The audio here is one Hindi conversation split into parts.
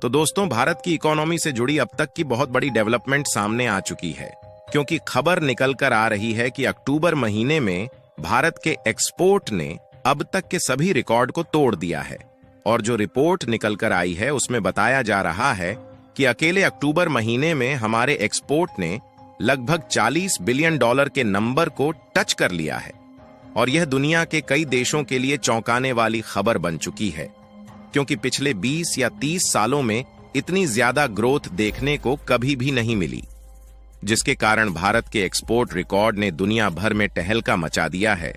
तो दोस्तों, भारत की इकोनॉमी से जुड़ी अब तक की बहुत बड़ी डेवलपमेंट सामने आ चुकी है, क्योंकि खबर निकल कर आ रही है कि अक्टूबर महीने में भारत के एक्सपोर्ट ने अब तक के सभी रिकॉर्ड को तोड़ दिया है। और जो रिपोर्ट निकल कर आई है उसमें बताया जा रहा है कि अकेले अक्टूबर महीने में हमारे एक्सपोर्ट ने लगभग $40 बिलियन के नंबर को टच कर लिया है। और यह दुनिया के कई देशों के लिए चौंकाने वाली खबर बन चुकी है, क्योंकि पिछले 20 या 30 सालों में इतनी ज्यादा ग्रोथ देखने को कभी भी नहीं मिली, जिसके कारण भारत के एक्सपोर्ट रिकॉर्ड ने दुनिया भर में टहलका मचा दिया है।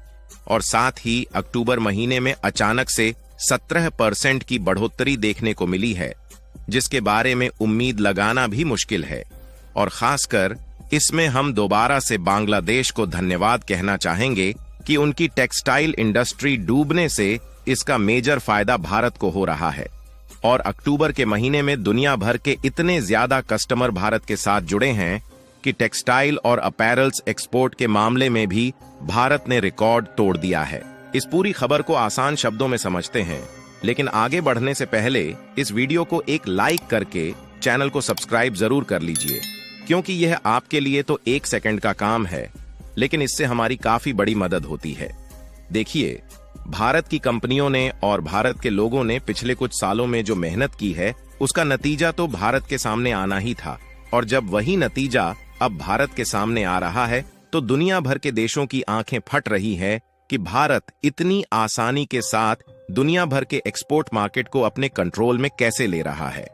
और साथ ही अक्टूबर महीने में अचानक से 17% की बढ़ोतरी देखने को मिली है, जिसके बारे में उम्मीद लगाना भी मुश्किल है। और खासकर इसमें हम दोबारा से बांग्लादेश को धन्यवाद कहना चाहेंगे कि उनकी टेक्सटाइल इंडस्ट्री डूबने से इसका मेजर फायदा भारत को हो रहा है। और अक्टूबर के महीने में दुनिया भर के इतने ज्यादा कस्टमर भारत के साथ जुड़े हैं कि टेक्सटाइल और अपैरल्स एक्सपोर्ट के मामले में भी भारत ने रिकॉर्ड तोड़ दिया है। इस पूरी खबर को आसान शब्दों में समझते हैं, लेकिन आगे बढ़ने से पहले इस वीडियो को एक लाइक करके चैनल को सब्सक्राइब जरूर कर लीजिए, क्योंकि यह आपके लिए तो 1 सेकंड का काम है, लेकिन इससे हमारी काफी बड़ी मदद होती है। देखिए, भारत की कंपनियों ने और भारत के लोगों ने पिछले कुछ सालों में जो मेहनत की है, उसका नतीजा तो भारत के सामने आना ही था। और जब वही नतीजा अब भारत के सामने आ रहा है, तो दुनिया भर के देशों की आंखें फट रही है कि भारत इतनी आसानी के साथ दुनिया भर के एक्सपोर्ट मार्केट को अपने कंट्रोल में कैसे ले रहा है।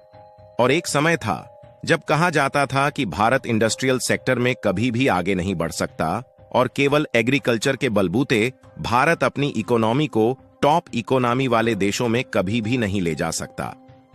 और एक समय था जब कहा जाता था कि भारत इंडस्ट्रियल सेक्टर में कभी भी आगे नहीं बढ़ सकता और केवल एग्रीकल्चर के बलबूते भारत अपनी इकोनॉमी को टॉप इकोनॉमी वाले देशों में कभी भी नहीं ले जा सकता।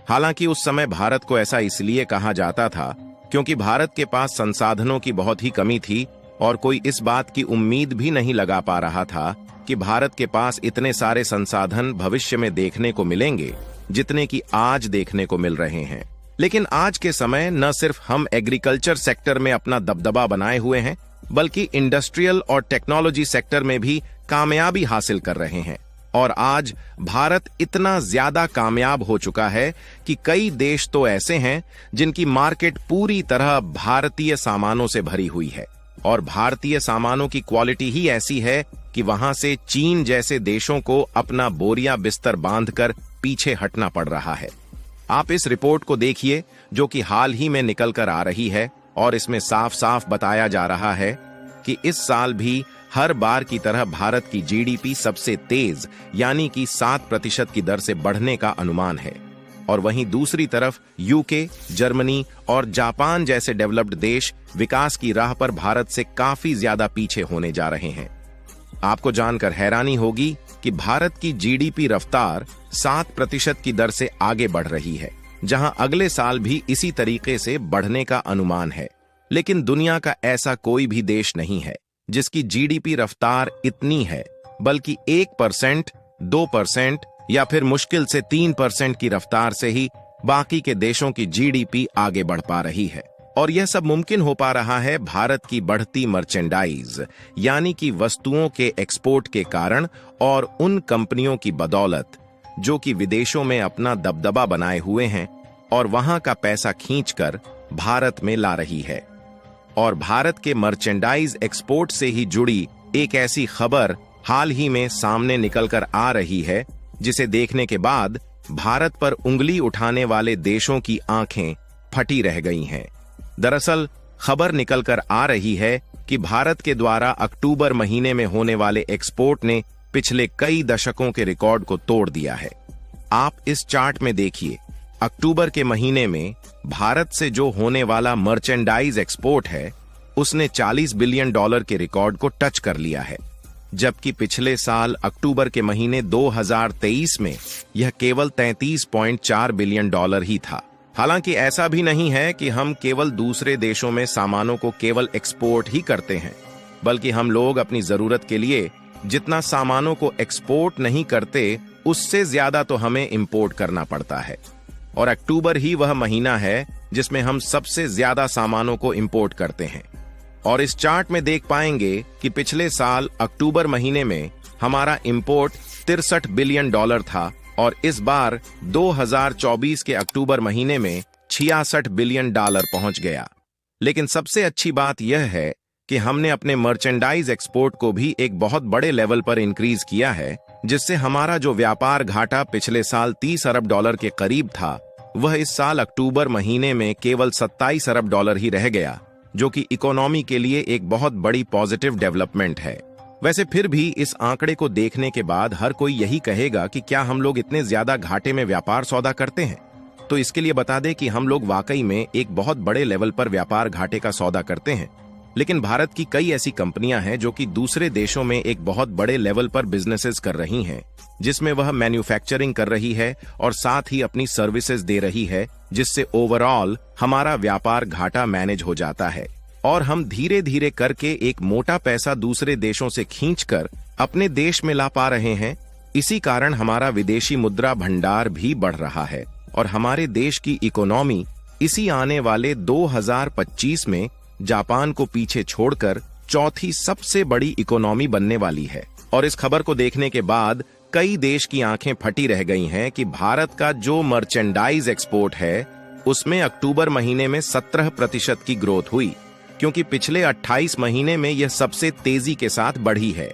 हालांकि उस समय भारत को ऐसा इसलिए कहा जाता था क्योंकि भारत के पास संसाधनों की बहुत ही कमी थी और कोई इस बात की उम्मीद भी नहीं लगा पा रहा था कि भारत के पास इतने सारे संसाधन भविष्य में देखने को मिलेंगे जितने कि आज देखने को मिल रहे हैं। लेकिन आज के समय न सिर्फ हम एग्रीकल्चर सेक्टर में अपना दबदबा बनाए हुए हैं, बल्कि इंडस्ट्रियल और टेक्नोलॉजी सेक्टर में भी कामयाबी हासिल कर रहे हैं। और आज भारत इतना ज्यादा कामयाब हो चुका है कि कई देश तो ऐसे हैं जिनकी मार्केट पूरी तरह भारतीय सामानों से भरी हुई है। और भारतीय सामानों की क्वालिटी ही ऐसी है कि वहां से चीन जैसे देशों को अपना बोरिया बिस्तर बांधकर पीछे हटना पड़ रहा है। आप इस रिपोर्ट को देखिए, जो कि हाल ही में निकल कर आ रही है, और इसमें साफ साफ बताया जा रहा है कि इस साल भी हर बार की तरह भारत की जीडीपी सबसे तेज यानी कि 7% की दर से बढ़ने का अनुमान है। और वहीं दूसरी तरफ यूके, जर्मनी और जापान जैसे डेवलप्ड देश विकास की राह पर भारत से काफी ज्यादा पीछे होने जा रहे हैं। आपको जानकर हैरानी होगी कि भारत की जीडीपी रफ्तार 7% की दर से आगे बढ़ रही है, जहां अगले साल भी इसी तरीके से बढ़ने का अनुमान है। लेकिन दुनिया का ऐसा कोई भी देश नहीं है जिसकी जीडीपी रफ्तार इतनी है, बल्कि 1%, 2% या फिर मुश्किल से 3% की रफ्तार से ही बाकी के देशों की जीडीपी आगे बढ़ पा रही है। और यह सब मुमकिन हो पा रहा है भारत की बढ़ती मर्चेंडाइज यानी कि वस्तुओं के एक्सपोर्ट के कारण, और उन कंपनियों की बदौलत जो कि विदेशों में अपना दबदबा बनाए हुए हैं और वहां का पैसा खींचकर भारत में ला रही है। और भारत के मर्चेंडाइज एक्सपोर्ट से ही जुड़ी एक ऐसी खबर हाल ही में सामने निकलकर आ रही है, जिसे देखने के बाद भारत पर उंगली उठाने वाले देशों की आंखें फटी रह गई हैं। दरअसल खबर निकलकर आ रही है कि भारत के द्वारा अक्टूबर महीने में होने वाले एक्सपोर्ट ने पिछले कई दशकों के रिकॉर्ड को तोड़ दिया है। आप इस चार्ट में देखिए, अक्टूबर के महीने में भारत से जो होने वाला मर्चेंडाइज एक्सपोर्ट है, उसने $40 बिलियन के रिकॉर्ड को टच कर लिया है, जबकि पिछले साल अक्टूबर के महीने 2023 में यह केवल $33.4 बिलियन ही था। हालांकि ऐसा भी नहीं है कि हम केवल दूसरे देशों में सामानों को केवल एक्सपोर्ट ही करते हैं, बल्कि हम लोग अपनी जरूरत के लिए जितना सामानों को एक्सपोर्ट नहीं करते, उससे ज्यादा तो हमें इंपोर्ट करना पड़ता है। और अक्टूबर ही वह महीना है जिसमें हम सबसे ज्यादा सामानों को इंपोर्ट करते हैं। और इस चार्ट में देख पाएंगे कि पिछले साल अक्टूबर महीने में हमारा इंपोर्ट $63 बिलियन था, और इस बार 2024 के अक्टूबर महीने में 66 बिलियन डॉलर पहुंच गया। लेकिन सबसे अच्छी बात यह है कि हमने अपने मर्चेंडाइज एक्सपोर्ट को भी एक बहुत बड़े लेवल पर इंक्रीज किया है, जिससे हमारा जो व्यापार घाटा पिछले साल 30 अरब डॉलर के करीब था, वह इस साल अक्टूबर महीने में केवल 27 अरब डॉलर ही रह गया, जो कि इकोनॉमी के लिए एक बहुत बड़ी पॉजिटिव डेवलपमेंट है। वैसे फिर भी इस आंकड़े को देखने के बाद हर कोई यही कहेगा कि क्या हम लोग इतने ज्यादा घाटे में व्यापार सौदा करते हैं? तो इसके लिए बता दें कि हम लोग वाकई में एक बहुत बड़े लेवल पर व्यापार घाटे का सौदा करते हैं। लेकिन भारत की कई ऐसी कंपनियां हैं जो कि दूसरे देशों में एक बहुत बड़े लेवल पर बिजनेसेस कर रही हैं, जिसमें वह मैन्युफैक्चरिंग कर रही है और साथ ही अपनी सर्विसेज दे रही है, जिससे ओवरऑल हमारा व्यापार घाटा मैनेज हो जाता है और हम धीरे धीरे करके एक मोटा पैसा दूसरे देशों से खींचकर अपने देश में ला पा रहे हैं। इसी कारण हमारा विदेशी मुद्रा भंडार भी बढ़ रहा है और हमारे देश की इकोनॉमी इसी आने वाले 2025 में जापान को पीछे छोड़कर चौथी सबसे बड़ी इकोनॉमी बनने वाली है। और इस खबर को देखने के बाद कई देश की आंखें फटी रह गई हैं कि भारत का जो मर्चेंडाइज एक्सपोर्ट है, उसमें अक्टूबर महीने में 17% की ग्रोथ हुई, क्योंकि पिछले 28 महीने में यह सबसे तेजी के साथ बढ़ी है।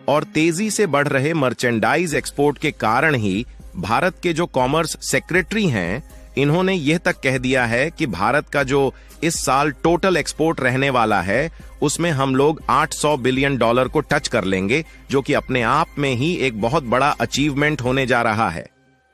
और तेजी से बढ़ रहे मर्चेंडाइज एक्सपोर्ट के कारण ही भारत के जो कॉमर्स सेक्रेटरी हैं, इन्होंने यह तक कह दिया है कि भारत का जो इस साल टोटल एक्सपोर्ट रहने वाला है, उसमें हम लोग 800 बिलियन डॉलर को टच कर लेंगे, जो कि अपने आप में ही एक बहुत बड़ा अचीवमेंट होने जा रहा है।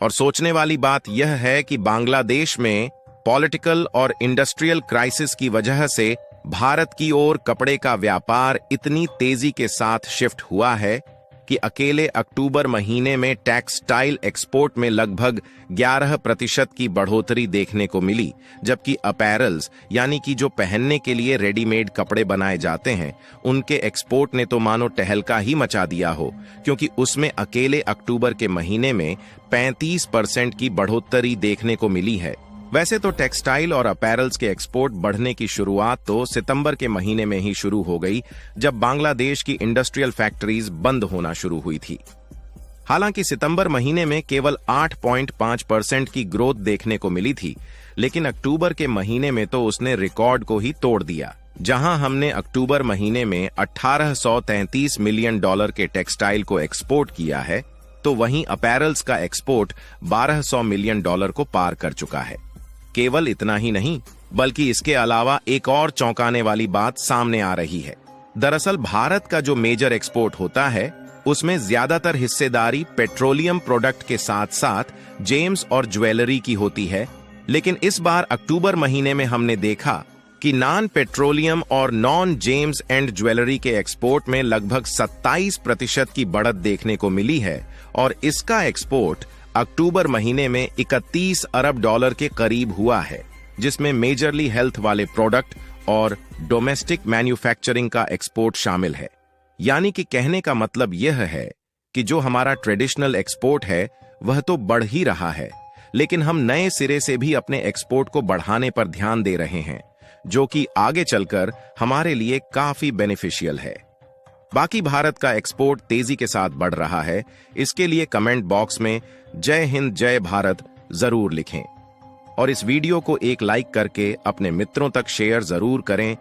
और सोचने वाली बात यह है कि बांग्लादेश में पॉलिटिकल और इंडस्ट्रियल क्राइसिस की वजह से भारत की ओर कपड़े का व्यापार इतनी तेजी के साथ शिफ्ट हुआ है कि अकेले अक्टूबर महीने में टेक्सटाइल एक्सपोर्ट में लगभग 11% की बढ़ोतरी देखने को मिली, जबकि अपैरल्स यानी कि जो पहनने के लिए रेडीमेड कपड़े बनाए जाते हैं, उनके एक्सपोर्ट ने तो मानो टहलका ही मचा दिया हो, क्योंकि उसमें अकेले अक्टूबर के महीने में 35% की बढ़ोतरी देखने को मिली है। वैसे तो टेक्सटाइल और अपैरल्स के एक्सपोर्ट बढ़ने की शुरुआत तो सितंबर के महीने में ही शुरू हो गई, जब बांग्लादेश की इंडस्ट्रियल फैक्ट्रीज बंद होना शुरू हुई थी। हालांकि सितंबर महीने में केवल 8.5% की ग्रोथ देखने को मिली थी, लेकिन अक्टूबर के महीने में तो उसने रिकॉर्ड को ही तोड़ दिया। जहां हमने अक्टूबर महीने में 1833 मिलियन डॉलर के टेक्सटाइल को एक्सपोर्ट किया है, तो वहीं अपैरल्स का एक्सपोर्ट 1200 मिलियन डॉलर को पार कर चुका है। केवल इतना ही नहीं, बल्कि इसके अलावा एक और चौंकाने वाली बात सामने आ रही है। दरअसल भारत का जो मेजर एक्सपोर्ट होता है, उसमें ज्यादातर हिस्सेदारी पेट्रोलियम प्रोडक्ट के साथ साथ जेम्स और ज्वेलरी की होती है। लेकिन इस बार अक्टूबर महीने में हमने देखा कि नॉन पेट्रोलियम और नॉन जेम्स एंड ज्वेलरी के एक्सपोर्ट में लगभग 27% की बढ़त देखने को मिली है और इसका एक्सपोर्ट अक्टूबर महीने में 31 अरब डॉलर के करीब हुआ है, जिसमें मेजरली हेल्थ वाले प्रोडक्ट और डोमेस्टिक मैन्युफैक्चरिंग का एक्सपोर्ट शामिल है। यानी कि कहने का मतलब यह है कि जो हमारा ट्रेडिशनल एक्सपोर्ट है, वह तो बढ़ ही रहा है, लेकिन हम नए सिरे से भी अपने एक्सपोर्ट को बढ़ाने पर ध्यान दे रहे हैं, जो कि आगे चलकर हमारे लिए काफी बेनिफिशियल है। बाकी भारत का एक्सपोर्ट तेजी के साथ बढ़ रहा है, इसके लिए कमेंट बॉक्स में जय हिंद जय भारत जरूर लिखें और इस वीडियो को एक लाइक करके अपने मित्रों तक शेयर जरूर करें